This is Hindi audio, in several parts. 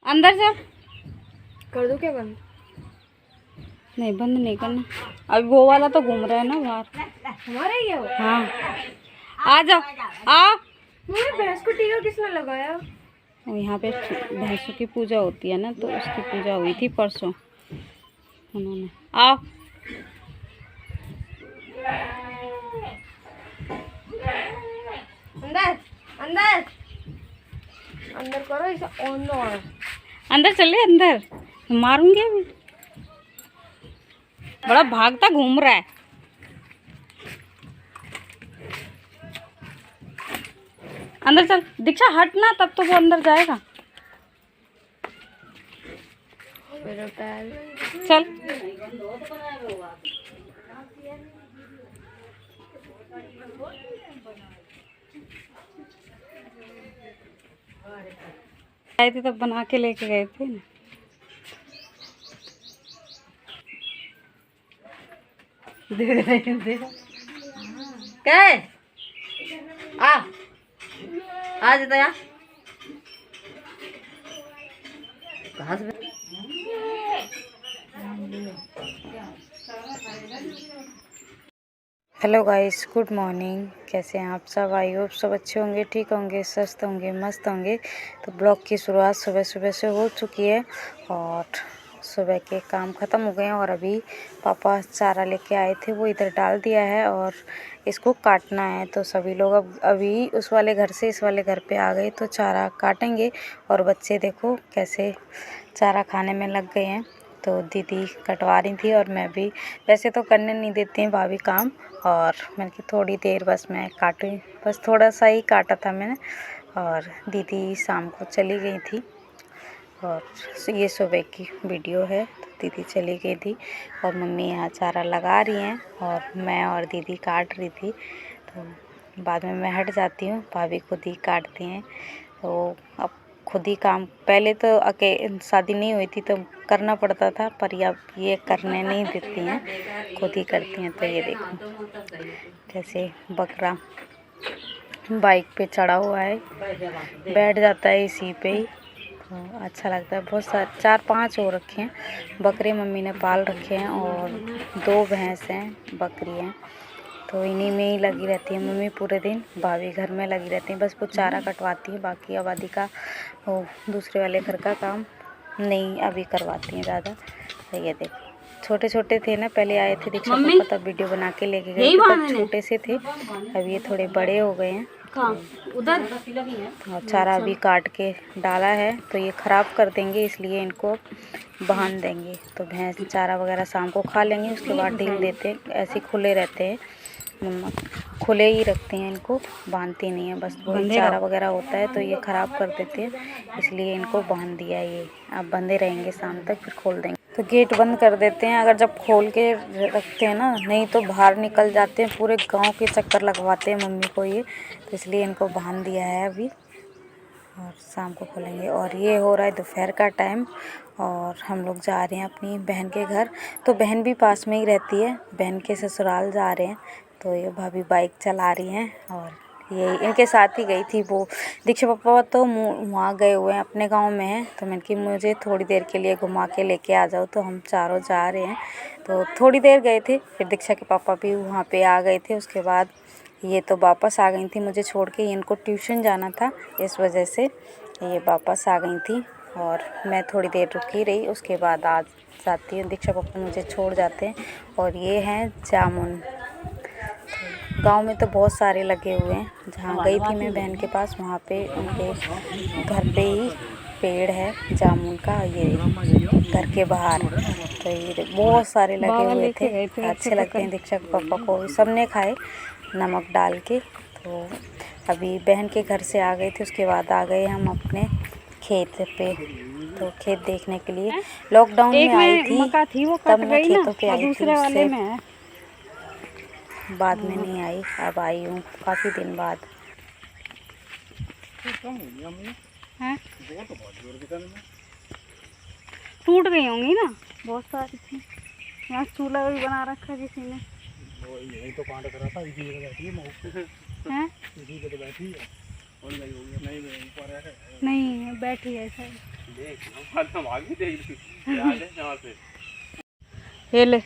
अंदर चल। कर दो क्या बंद? नहीं बंद नहीं करना। अभी वो वाला तो घूम रहा है ना बाहर। हमारा ही है वो। हाँ आ जाओ आओ। भैंस को टीका किसने लगाया? और यहाँ पे भैंसों की पूजा होती है ना, तो उसकी पूजा हुई थी परसों उन्होंने। आओ अंदर अंदर अंदर करो, इसे ऑन लो। अंदर चले अंदर, मारूंगी अभी। बड़ा भागता घूम रहा है। अंदर चल दीक्षा, हट ना, तब तो वो अंदर जाएगा। मेरा पैर चल आए थे तब बना के लेके गए थे ना। क्या है? आ जाता यार। कहाँ से? Hello guys, good morning. कैसे हैं आप सब? आई होप सब अच्छे होंगे, ठीक होंगे, स्वस्थ होंगे, मस्त होंगे। तो ब्लॉग की शुरुआत सुबह सुबह से हो चुकी है और सुबह के काम ख़त्म हो गए हैं। और अभी पापा चारा लेके आए थे, वो इधर डाल दिया है और इसको काटना है। तो सभी लोग अब अभी उस वाले घर से इस वाले घर पे आ गए, तो चारा काटेंगे। और बच्चे देखो कैसे चारा खाने में लग गए हैं। तो दीदी कटवा रही थी और मैं भी, वैसे तो करने नहीं देती हैं भाभी काम, और मैंने कि थोड़ी देर बस मैं काटूँ, बस थोड़ा सा ही काटा था मैंने। और दीदी शाम को चली गई थी और ये सुबह की वीडियो है। तो दीदी चली गई थी और मम्मी यहाँ चारा लगा रही हैं और मैं और दीदी काट रही थी। तो बाद में मैं हट जाती हूँ, भाभी खुद ही काटती हैं। तो अब खुद ही काम, पहले तो शादी नहीं हुई थी तो करना पड़ता था, पर अब ये करने नहीं देती हैं, खुद ही करती हैं। तो ये देखो कैसे बकरा बाइक पे चढ़ा हुआ है, बैठ जाता है इसी पे ही। तो अच्छा लगता है। बहुत सारे 4-5 हो रखे हैं बकरे, मम्मी ने पाल रखे हैं, और 2 भैंस हैं, बकरी हैं। तो इन्हीं में ही लगी रहती है मम्मी पूरे दिन। भाभी घर में लगी रहती हैं, बस वो चारा कटवाती है, बाकी आबादी का वो दूसरे वाले घर का काम नहीं अभी करवाती हैं ज़्यादा। तो ये देखो छोटे छोटे थे ना, पहले आए थे दीक्षा पापा, तब वीडियो बना के लेके गए थे, तब छोटे से थे। अब ये थोड़े बड़े हो गए हैं उधर। और चारा अभी काट के डाला है, तो ये ख़राब कर देंगे, इसलिए इनको बांध देंगे। तो भैंस चारा वगैरह शाम को खा लेंगे, उसके बाद ढील देते हैं। ऐसे खुले रहते हैं, मम्मा खुले ही रखते हैं इनको, बांधती नहीं है। बस वही चारा वगैरह होता है तो ये ख़राब कर देते हैं, इसलिए इनको बांध दिया। ये अब बंधे रहेंगे शाम तक, फिर खोल देंगे। तो गेट बंद कर देते हैं, अगर जब खोल के रखते हैं ना, नहीं तो बाहर निकल जाते हैं, पूरे गांव के चक्कर लगवाते हैं मम्मी को ये। तो इसलिए इनको बांध दिया है अभी, और शाम को खोलेंगे। और ये हो रहा है दोपहर का टाइम और हम लोग जा रहे हैं अपनी बहन के घर। तो बहन भी पास में ही रहती है, बहन के ससुराल जा रहे हैं। तो ये भाभी बाइक चला रही हैं और ये इनके साथ ही गई थी वो। दीक्षा पापा तो वहाँ गए हुए हैं, अपने गांव में हैं। तो मैंने कि मुझे थोड़ी देर के लिए घुमा के लेके आ जाओ, तो हम चारों जा रहे हैं। तो थोड़ी देर गए थे, फिर दीक्षा के पापा भी वहाँ पे आ गए थे। उसके बाद ये तो वापस आ गई थी मुझे छोड़ के, इनको ट्यूशन जाना था, इस वजह से ये वापस आ गई थी। और मैं थोड़ी देर रुकी रही, उसके बाद आ जाती हूँ। दीक्षा पापा मुझे छोड़ जाते हैं। और ये हैं जामुन। गांव में तो बहुत सारे लगे हुए हैं, जहाँ गई थी मैं बहन के पास, वहाँ पे उनके घर पे ही पेड़ है जामुन का, ये घर के बाहर। तो ये बहुत सारे लगे हुए थे, अच्छे लगते हैं दीक्षा के पापा को, सबने खाए नमक डाल के। तो अभी बहन के घर से आ गए थे, उसके बाद आ गए हम अपने खेत पे। तो खेत देखने के लिए लॉकडाउन में आई थी, तब मैं खेतों पे आई थी, उससे बाद में नहीं आई, अब आई हूँ काफ़ी दिन बाद। टूट गई होंगी ना, बहुत सारी थी। यहाँ चूल्हा भी बना रखा किसी ने। वो यही तो कांड करा था, इसी जगह बैठी है, इसी पे तो बैठी है। नहीं बैठी है सर। ये ले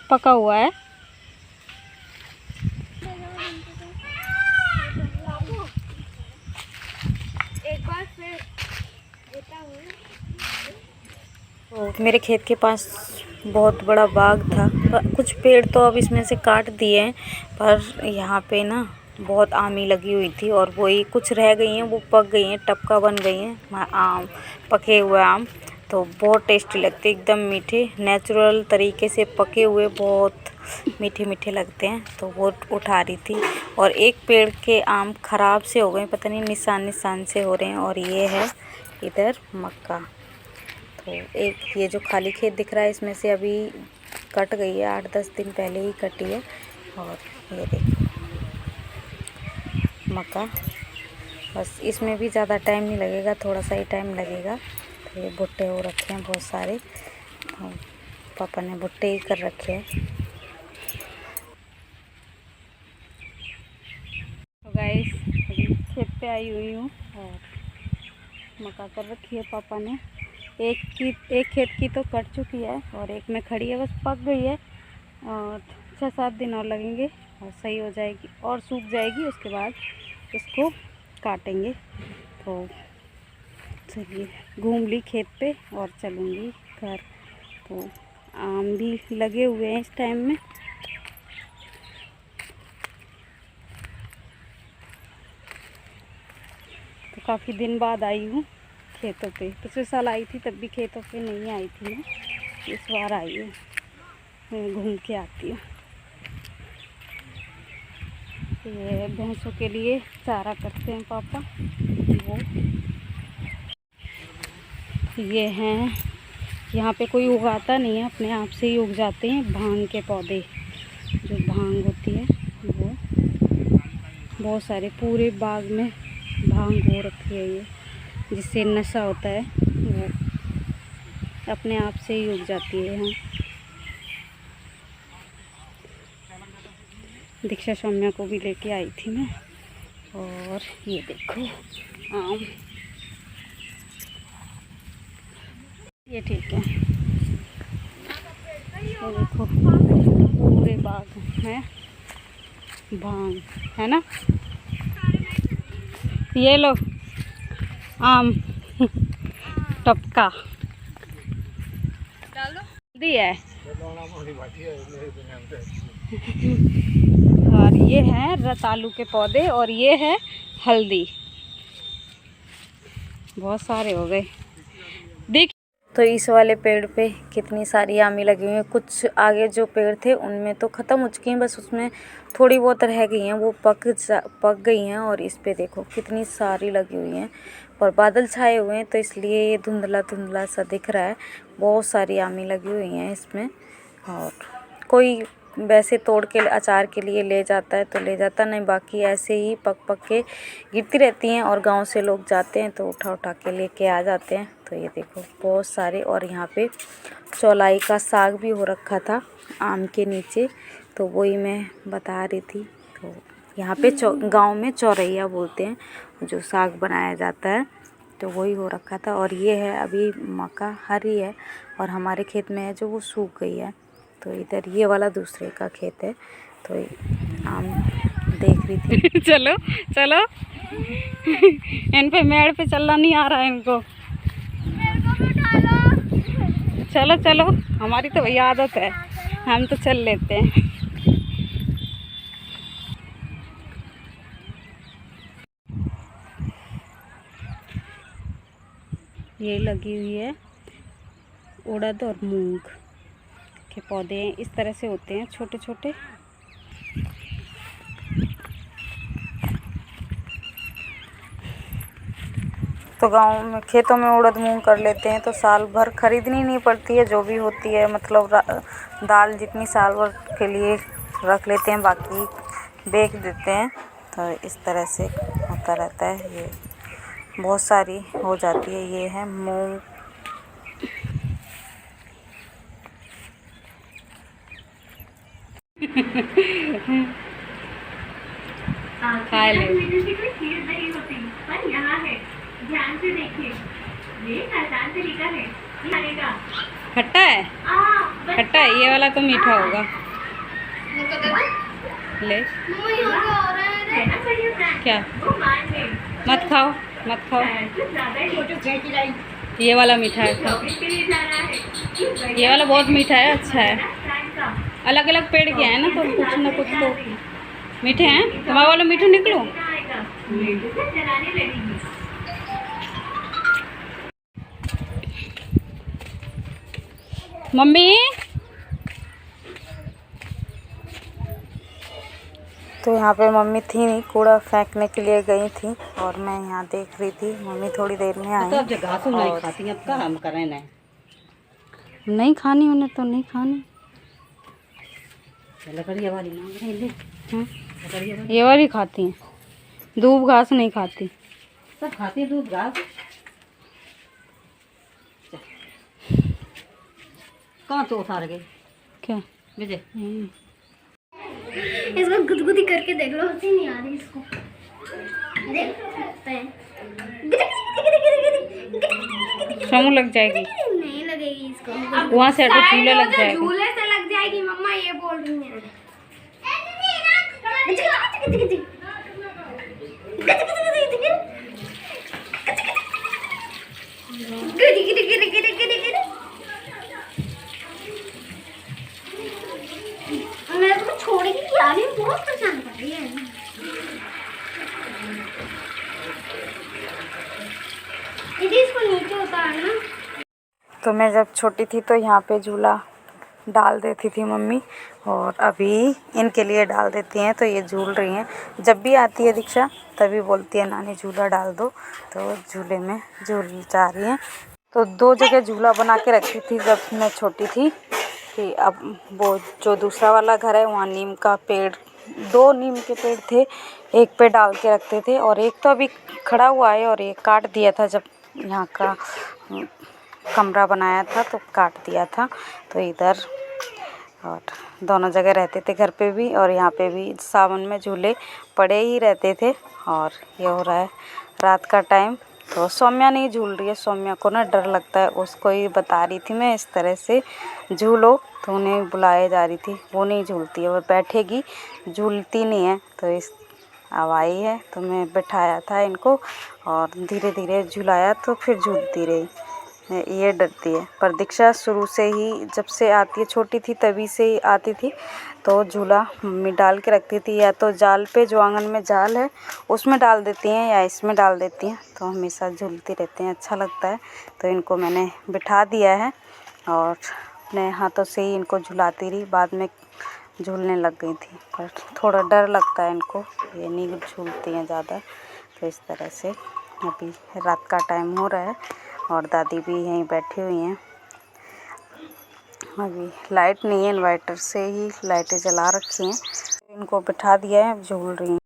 पका हुआ है। एक बार फिर देता हूँ। तो मेरे खेत के पास बहुत बड़ा बाग था, पर कुछ पेड़ तो अब इसमें से काट दिए हैं, पर यहाँ पे ना बहुत आमी लगी हुई थी और वही कुछ रह गई हैं, वो पक गई हैं, टपका बन गई हैं आम, पके हुए आम। तो बहुत टेस्टी लगते, एकदम मीठे, नेचुरल तरीके से पके हुए बहुत मीठे मीठे लगते हैं। तो वो उठा रही थी और एक पेड़ के आम ख़राब से हो गए, पता नहीं निशान निशान से हो रहे हैं। और ये है इधर मक्का। तो एक ये जो खाली खेत दिख रहा है इसमें से अभी कट गई है, 8-10 दिन पहले ही कटी है। और ये देखो मक्का, बस इसमें भी ज़्यादा टाइम नहीं लगेगा, थोड़ा सा ही टाइम लगेगा। तो ये भुट्टे हो रखे हैं बहुत सारे, और पापा ने भुट्टे ही कर रखे हैं। तो गाइस अभी खेत पे आई हुई हूँ और मक्का कर रखी है पापा ने। एक खेत की तो कट चुकी है और एक में खड़ी है, बस पक गई है। और 6-7 दिन और लगेंगे और सही हो जाएगी और सूख जाएगी। उसके बाद इसको काटेंगे। तो चलिए घूम ली खेत पे और चलूँगी घर। तो आम भी लगे हुए हैं इस टाइम में। तो काफ़ी दिन बाद आई हूँ खेतों पे। पिछले साल आई थी तब भी खेतों पे नहीं आई थी मैं, इस बार आई हूँ, मैं घूम के आती हूँ। ये भैंसों के लिए चारा करते हैं पापा। वो ये हैं, यहाँ पे कोई उगाता नहीं है, अपने आप से ही उग जाते हैं भांग के पौधे। जो भांग होती है वो बहुत सारे पूरे बाग में भांग हो रखी है, ये जिससे नशा होता है वो अपने आप से ही उग जाती है। यहाँ दीक्षा सौम्या को भी लेके आई थी मैं। और ये देखो आम, ये ठीक है। ये देखो पूरे बाग में भांग है ना। ये लो आम टपका दिया है। और ये है रतालू के पौधे और ये है हल्दी। बहुत सारे हो गए देख। तो इस वाले पेड़ पे कितनी सारी आमी लगी हुई हैं। कुछ आगे जो पेड़ थे उनमें तो ख़त्म हो चुकी हैं, बस उसमें थोड़ी बहुत रह गई हैं, वो पक गई हैं। और इस पे देखो कितनी सारी लगी हुई हैं और बादल छाए हुए हैं तो इसलिए ये धुंधला धुंधला सा दिख रहा है। बहुत सारी आमी लगी हुई हैं इसमें। और कोई वैसे तोड़ के अचार के लिए ले जाता है तो ले जाता, नहीं बाकी ऐसे ही पक पक के गिरती रहती हैं। और गांव से लोग जाते हैं तो उठा उठा के लेके आ जाते हैं। तो ये देखो बहुत सारे। और यहाँ पे चौलाई का साग भी हो रखा था आम के नीचे, तो वही मैं बता रही थी। तो यहाँ पे गांव में चौरैया बोलते हैं जो साग बनाया जाता है, तो वही हो रखा था। और ये है अभी मक्का हरी है और हमारे खेत में है जो वो सूख गई है। तो इधर ये वाला दूसरे का खेत है। तो आम देख रही थी। चलो चलो इन पे मेड़ पे चलना नहीं आ रहा है इनको। चलो चलो, हमारी तो वही आदत है, हम तो चल लेते हैं। ये लगी हुई है उड़द और मूंग के पौधे, इस तरह से होते हैं छोटे छोटे। तो गांव में खेतों में उड़द मूंग कर लेते हैं तो साल भर खरीदनी नहीं पड़ती है, जो भी होती है मतलब दाल जितनी साल भर के लिए रख लेते हैं, बाकी बेच देते हैं। तो इस तरह से होता रहता है। ये बहुत सारी हो जाती है। ये है मूंग। खा ले। खट्टा है, खट्टा है, ये वाला तो मीठा होगा। ले क्या, मत खाओ मत खाओ, ये वाला मीठा है, खाओ। ये वाला बहुत मीठा है, अच्छा है। अलग अलग पेड़ के हैं ना, तो कुछ ना कुछ तो मीठे हैं। तुम्हारा वाला मीठा निकलो। मम्मी, तो यहाँ पे मम्मी थी नहीं, कूड़ा फेंकने के लिए गई थी और मैं यहाँ देख रही थी। मम्मी थोड़ी देर में आई। तो अब घास नहीं खाती, अब क्या हम करें ना। नहीं खानी उन्हें तो नहीं खानी। लकड़िया वाली मांग रही ले। ये वाली खाती हैं, दूब घास नहीं खाती। सब खाती है दूध घास। कहाँ तो उतार गए क्या विजय? इसको गुदगुदी करके देख लो, हंसी नहीं आ रही इसको। समूह लग जाएगी, नहीं लगेगी इसको। वहाँ से हटो, झूले लग जाएगा। झूले से लग जाएगी मम्मा, ये बोल रही है। मेरे को छोड़ेगी क्या? नहीं, बहुत परेशान कर रही है। दीदी इसको नीचे उतारना। तो मैं जब छोटी थी तो यहाँ पे झूला डाल देती थी मम्मी, और अभी इनके लिए डाल देती हैं। तो ये झूल रही हैं, जब भी आती है दीक्षा तभी बोलती है नानी झूला डाल दो, तो झूले में झूल जा रही हैं। तो 2 जगह झूला बना के रखी थी जब मैं छोटी थी, कि अब वो जो दूसरा वाला घर है वहाँ नीम का पेड़, 2 नीम के पेड़ थे, एक पे डाल के रखते थे और एक तो अभी खड़ा हुआ है, और एक काट दिया था जब यहाँ का कमरा बनाया था तो काट दिया था। तो इधर और दोनों जगह रहते थे, घर पे भी और यहाँ पे भी। सावन में झूले पड़े ही रहते थे। और ये हो रहा है रात का टाइम, तो सौम्या नहीं झूल रही है। सौम्या को ना डर लगता है, उसको ही बता रही थी मैं इस तरह से झूलो, तो उन्हें बुलाए जा रही थी। वो नहीं झूलती है, वो बैठेगी, झूलती नहीं है। तो इस अब आई है तो मैं बैठाया था इनको और धीरे धीरे झुलाया, तो फिर झूलती रही। ये डरती है, पर दीक्षा शुरू से ही जब से आती है, छोटी थी तभी से ही आती थी, तो झूला मम्मी डाल के रखती थी, या तो जाल पे, जो आंगन में जाल है उसमें डाल देती हैं या इसमें डाल देती हैं, तो हमेशा झूलती रहती हैं, अच्छा लगता है। तो इनको मैंने बिठा दिया है और अपने हाथों से ही इनको झुलाती रही, बाद में झूलने लग गई थी। पर थोड़ा डर लगता है इनको, ये नहीं झूलती हैं ज़्यादा। तो इस तरह से अभी रात का टाइम हो रहा है और दादी भी यहीं बैठी हुई हैं। अभी लाइट नहीं है, इन्वर्टर से ही लाइटें जला रखी हैं। इनको बिठा दिया है, झूल रही हैं।